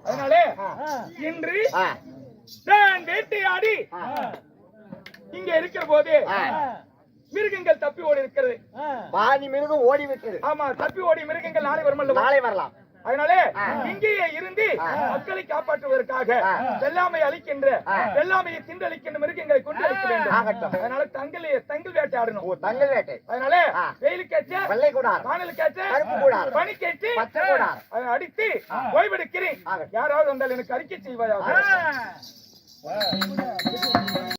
அதனாலே இன்று நான் வேட்டையாடி இங்க இருக்கிற போது மிருகங்கள் தப்பி ஓடி இருக்கிறது. பாதி மிருகம் ஓடி விட்டது. ஆமா, தப்பி ஓடி மிருகங்கள் நாளை வரும். நாளை வரலாம். அதனாலே இங்கேயே இருந்து மக்களை காப்பாற்றுவதற்காக வெள்ளாமை அளிக்கின்ற வெள்ளாமையை தின்றளிக்கின்ற மிருகங்களை கொண்டு அளிக்க வேண்டும். அதனால தங்கள் வேட்டையாடணும். தங்கள் வேட்டை. அதனால வெயிலுக்கேற்ற வெள்ளை கூடார், வானலுக்கேற்ற கருப்பு கூடார், பனிக்கேற்று பச்சை கூடார் அதை அடித்து ஓய்வெடுக்கிறேன். யாராவது வந்தால் எனக்கு அறிக்கை செய்வாயாக.